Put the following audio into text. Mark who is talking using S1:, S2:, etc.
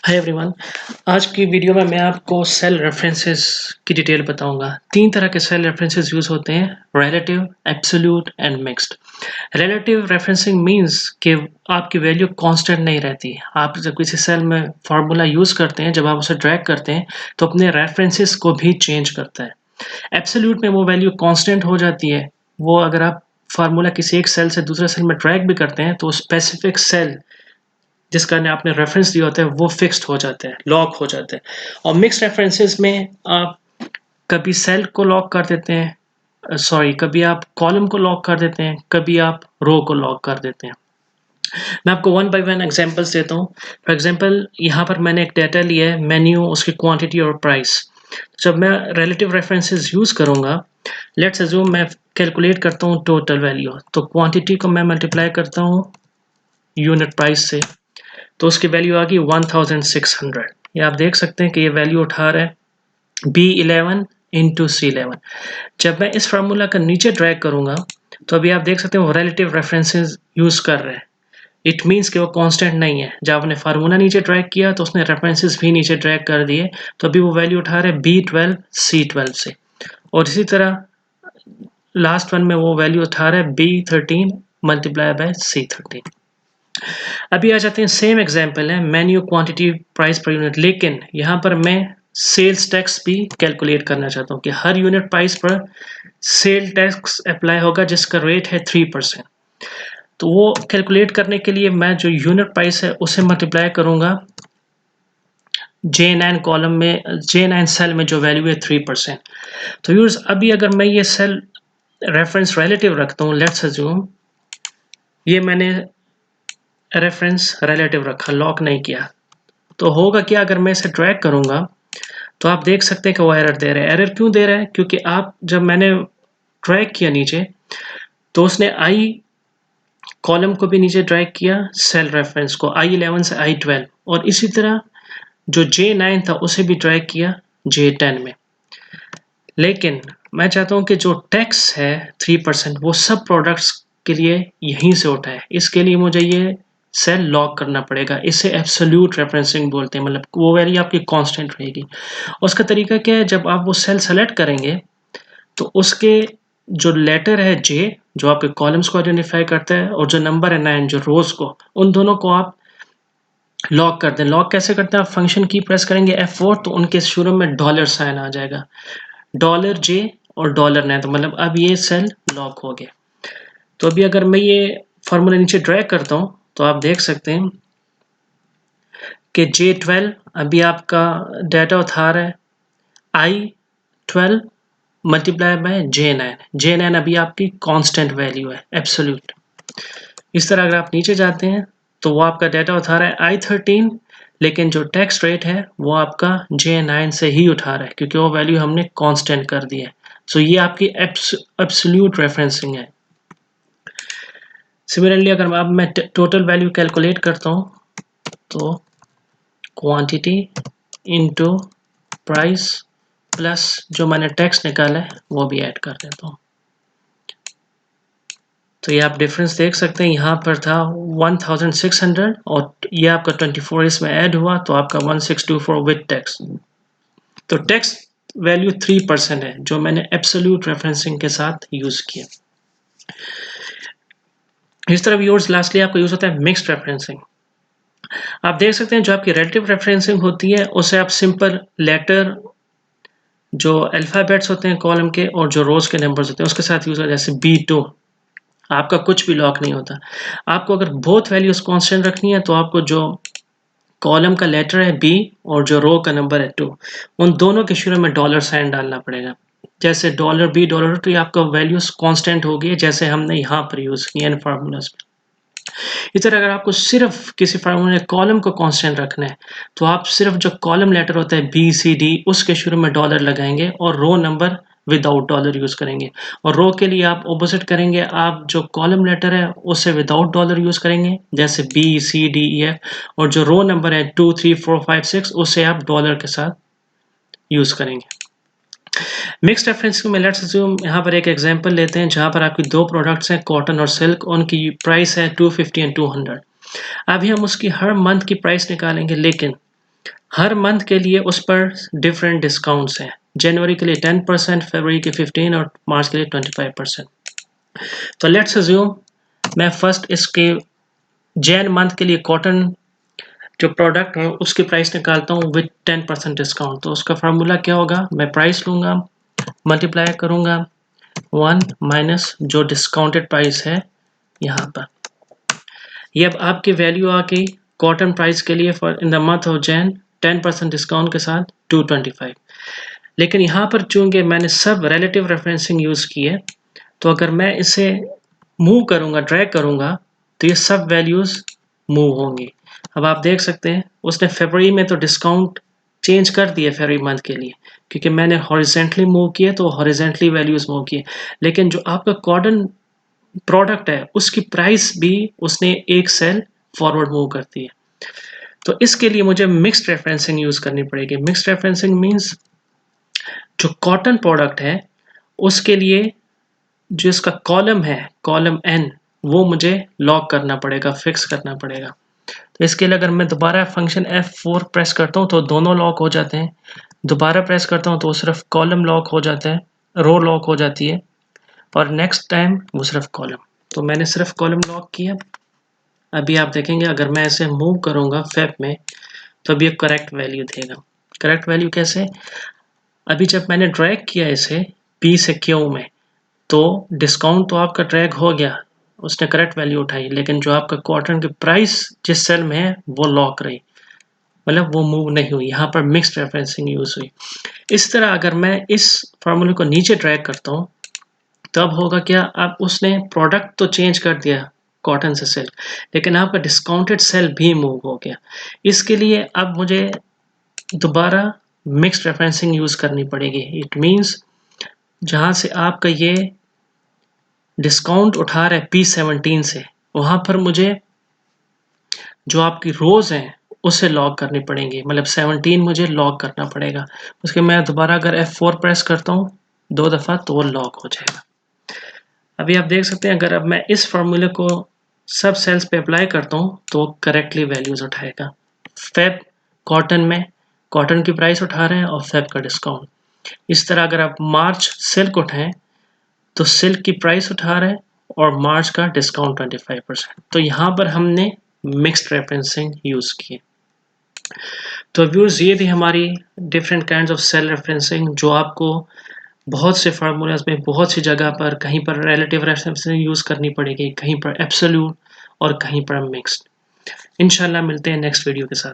S1: Hi everyone. आज की video में मैं आपको सेल रेफरेंसेस की डिटेल बताऊंगा। 3 तरह के सेल रेफरेंसेस यूज़ होते हैं, relative, absolute and mixed. Relative referencing means कि आपकी वैल्यू कांस्टेंट नहीं रहती। आप जब किसी सेल में फार्मूला यूज़ करते हैं, जब आप उसे ड्रैग करते हैं तो अपने रेफरेंसेस को भी चेंज करता है। एब्सोल्यूट में वो वैल्यू कांस्टेंट हो जाती है। वो अगर आप फार्मूला किसी एक सेल से दूसरे सेल में ड्रैग भी करते हैं तो स्पेसिफिक सेल जिसका ने आपने रेफरेंस दिया होता है वो फिक्स्ड हो जाते हैं, लॉक हो जाते हैं। और मिक्स रेफरेंसेस में आप कभी सेल को लॉक कर देते हैं, कभी आप कॉलम को लॉक कर देते हैं, कभी आप रो को लॉक कर देते हैं। मैं आपको वन बाय वन एग्जांपल्स देता हूँ। फॉर एग्जांपल यहाँ पर मैंने एक डाटा लिया है, मेन्यू, उसकी क्वांटिटी और प्राइस। जब मैं रिलेटिव रेफरेंसेस यूज़ करूँगा, लेट्स अज्यूम मैं कैलकुलेट करता हूँ टोटल वैल्यू, तो क्वांटिटी को मैं मल्टीप्लाई करता हूँ यूनिट प्राइस से, तो उसकी वैल्यू आ गई 1600। ये आप देख सकते हैं कि ये वैल्यू उठा रहा है B11 इंटू C11। जब मैं इस फार्मूला का नीचे ड्रैग करूंगा तो अभी आप देख सकते हैं वो रिलेटिव रेफरेंसेस यूज कर रहे हैं। इट मीन्स कि वो कांस्टेंट नहीं है। जब आपने फार्मूला नीचे ड्रैग किया तो उसने रेफरेंसेस भी नीचे ड्रैग कर दिए, तो अभी वो वैल्यू उठा रहे हैं B12 C12 से। और इसी तरह लास्ट वन में वो वैल्यू उठा रहा है B13 मल्टीप्लाई बाय C13। अभी आ जाते हैं, सेम एग्जांपल है, menu, quantity, price per unit, लेकिन यहाँ पर मैं सेल्स टैक्स भी कैलकुलेट करना चाहता हूँ कि हर यूनिट प्राइस पर सेल टैक्स अप्लाई होगा जिसका रेट है 3%। तो वो कैलकुलेट करने के लिए मैं जो यूनिट प्राइस है उसे मल्टीप्लाई करूँगा J9 कॉलम में, J9 सेल में जो वैल्यू है 3%। तो यूज अभी अगर मैं ये सेल रेफरेंस रिलेटिव रखता हूँ, लेट्स अज्यूम ये मैंने रेफरेंस रिलेटिव रखा, लॉक नहीं किया, तो होगा क्या, अगर मैं इसे ड्रैग करूंगा तो आप देख सकते हैं कि वो एरर दे रहा है। एरर क्यों दे रहा है? क्योंकि आप जब मैंने ड्रैग किया नीचे तो उसने आई कॉलम को भी नीचे ड्रैग किया, सेल रेफरेंस को I11 से I12, और इसी तरह जो J9 था उसे भी ड्रैग किया J10 में। लेकिन मैं चाहता हूं कि जो टैक्स है 3% वो सब प्रोडक्ट्स के लिए यहीं से उठा है। इसके लिए मुझे ये सेल लॉक करना पड़ेगा। इसे एब्सोल्यूट रेफरेंसिंग बोलते हैं, मतलब वो वैल्यू आपकी कांस्टेंट रहेगी। उसका तरीका क्या है, जब आप वो सेल सेलेक्ट करेंगे तो उसके जो लेटर है J, जो आपके कॉलम्स को आइडेंटिफाई करता है, और जो नंबर है 9, जो रोज को, उन दोनों को आप लॉक कर दें। लॉक कैसे करते हैं? आप फंक्शन की प्रेस करेंगे F4 तो उनके शुरू में डॉलर साइन आ जाएगा, $J और $9, तो मतलब अब ये सेल लॉक हो गया। तो अभी अगर मैं ये फार्मूला नीचे ड्रैग करता हूँ तो आप देख सकते हैं कि J12 अभी आपका डाटा उठा रहा है I12 multiply by J9। J9 अभी आपकी कांस्टेंट वैल्यू है, एब्सोल्यूट। इस तरह अगर आप नीचे जाते हैं तो वो आपका डाटा उठा रहा है I13, लेकिन जो टैक्स रेट है वो आपका J9 से ही उठा रहा है क्योंकि वो वैल्यू हमने कांस्टेंट कर दी है। सो ये आपकी एब्सोल्यूट रेफरेंसिंग है। सिमिलरली अगर अब मैं टोटल वैल्यू कैलकुलेट करता हूँ तो क्वांटिटी इनटू प्राइस प्लस जो मैंने टैक्स निकाला है वो भी ऐड कर देता हूँ। तो ये आप डिफरेंस देख सकते हैं, यहाँ पर था 1600 और ये आपका 24 इसमें ऐड हुआ तो आपका 1624 विद टैक्स। तो टैक्स वैल्यू 3% है जो मैंने एब्सोल्यूट रेफरेंसिंग के साथ यूज किया। इस तरह व्यूअर्स लास्टली आपको यूज होता है मिक्स्ड रेफरेंसिंग। आप देख सकते हैं जो आपकी रिलेटिव रेफरेंसिंग होती है उसे आप सिंपल लेटर, जो अल्फाबेट्स होते हैं कॉलम के, और जो रोज के नंबर्स होते हैं उसके साथ यूज होता है। जैसे B2 आपका कुछ भी लॉक नहीं होता। आपको अगर बोथ वैल्यूज कांस्टेंट रखनी है तो आपको जो कॉलम का लेटर है B और जो रो का नंबर है 2, उन दोनों के शुरू में डॉलर साइन डालना पड़ेगा। जैसे $B $2 आपका वैल्यूज कांस्टेंट होगी जैसे हमने यहाँ पर यूज किया इन फार्मूलाज में। इस तरह अगर आपको सिर्फ किसी फार्मूले कॉलम को कांस्टेंट रखना है तो आप सिर्फ जो कॉलम लेटर होता है B C D उसके शुरू में डॉलर लगाएंगे और row number without dollar use करेंगे। और रो के लिए आप ऑपोजिट करेंगे, आप जो कॉलम लेटर है उसे विदाउट डॉलर यूज करेंगे जैसे B C D E F, और जो रो नंबर है 2 3 4 5 6 उसे आप डॉलर के साथ यूज करेंगे। मिक्स्ड रेफरेंसिंग में लेट्स अज्यूम यहाँ पर एक एग्जांपल लेते हैं जहाँ पर आपकी दो प्रोडक्ट्स हैं, कॉटन और सिल्क, उनकी प्राइस है 250 एंड 200। अभी हम उसकी हर मंथ की प्राइस निकालेंगे, लेकिन हर मंथ के लिए उस पर डिफरेंट डिस्काउंट्स हैं। जनवरी के लिए 10%, फरवरी के 15 और मार्च के लिए 25%। तो लेट्स अज्यूम मैं फर्स्ट इसके जैन मंथ के लिए कॉटन जो प्रोडक्ट है उसकी प्राइस निकालता हूँ विद 10% डिस्काउंट। तो उसका फार्मूला क्या होगा, मैं प्राइस लूँगा, मल्टीप्लाई करूँगा 1 माइनस जो डिस्काउंटेड प्राइस है यहाँ पर। ये अब आपकी वैल्यू आ गई कॉटन प्राइस के लिए for in the month of Jain 10% discount के साथ 225। लेकिन यहाँ पर चूंकि मैंने सब रिलेटिव रेफरेंसिंग यूज़ की है, तो अगर मैं इसे मूव करूँगा, ड्रैग करूँगा, तो ये सब वैल्यूज़ मूव होंगी। अब आप देख सकते हैं उसने फरवरी में तो डिस्काउंट चेंज कर दिए फरवरी मंथ के लिए, क्योंकि मैंने हॉरिजेंटली मूव किए तो हॉरिजेंटली वैल्यूज़ मूव किए। लेकिन जो आपका कॉटन प्रोडक्ट है उसकी प्राइस भी उसने एक सेल फॉरवर्ड मूव करती है। तो इसके लिए मुझे मिक्स्ड रेफरेंसिंग यूज़ करनी पड़ेगी। मिक्स्ड रेफरेंसिंग मीन्स जो कॉटन प्रोडक्ट है उसके लिए जो इसका कॉलम है, कॉलम n, वो मुझे लॉक करना पड़ेगा, फिक्स करना पड़ेगा। तो इसके लिए अगर मैं दोबारा फंक्शन F4 प्रेस करता हूँ तो दोनों लॉक हो जाते हैं। दोबारा प्रेस करता हूँ तो सिर्फ कॉलम लॉक हो जाता है, रो लॉक हो जाती है, और नेक्स्ट टाइम वो सिर्फ कॉलम। तो मैंने सिर्फ कॉलम लॉक किया। अभी आप देखेंगे अगर मैं इसे मूव करूँगा फेब में तो अभी ये करेक्ट वैल्यू देगा। करेक्ट वैल्यू कैसे, अभी जब मैंने ड्रैग किया इसे P से Q में तो डिस्काउंट तो आपका ड्रैग हो गया, उसने करेक्ट वैल्यू उठाई, लेकिन जो आपका कॉटन की प्राइस जिस सेल में है वो लॉक रही, मतलब वो मूव नहीं हुई। यहाँ पर मिक्स्ड रेफरेंसिंग यूज हुई। इस तरह अगर मैं इस फार्मूले को नीचे ड्रैग करता हूँ तब होगा क्या, अब उसने प्रोडक्ट तो चेंज कर दिया कॉटन से सिल्क, लेकिन आपका डिस्काउंटेड सेल भी मूव हो गया। इसके लिए अब मुझे दोबारा मिक्स्ड रेफरेंसिंग यूज करनी पड़ेगी। इट मीन्स जहाँ से आपका ये डिस्काउंट उठा रहा है P17 से, वहाँ पर मुझे जो आपकी रोज हैं उसे लॉक करनी पड़ेंगी, मतलब 17 मुझे लॉक करना पड़ेगा। उसके मैं दोबारा अगर F4 प्रेस करता हूँ 2 दफ़ा तो वो लॉक हो जाएगा। अभी आप देख सकते हैं अगर अब मैं इस फॉर्मूले को सब सेल्स पे अप्लाई करता हूँ तो करेक्टली वैल्यूज उठाएगा। फेब कॉटन में कॉटन की प्राइस उठा रहे हैं और फेब का डिस्काउंट। इस तरह अगर आप मार्च सिल्क उठाएं तो सिल्क की प्राइस उठा रहे हैं और मार्च का डिस्काउंट 25%। तो यहाँ पर हमने मिक्स्ड रेफरेंसिंग यूज़ की। तो व्यूअर्स ये थी हमारी different kinds of cell referencing, जो आपको बहुत से फार्मूलाज में बहुत सी जगह पर कहीं पर रिलेटिव रेफरेंसिंग यूज़ करनी पड़ेगी, कहीं पर एब्सोल्यूट और कहीं पर मिक्स्ड। इंशाल्लाह मिलते हैं नेक्स्ट वीडियो के साथ।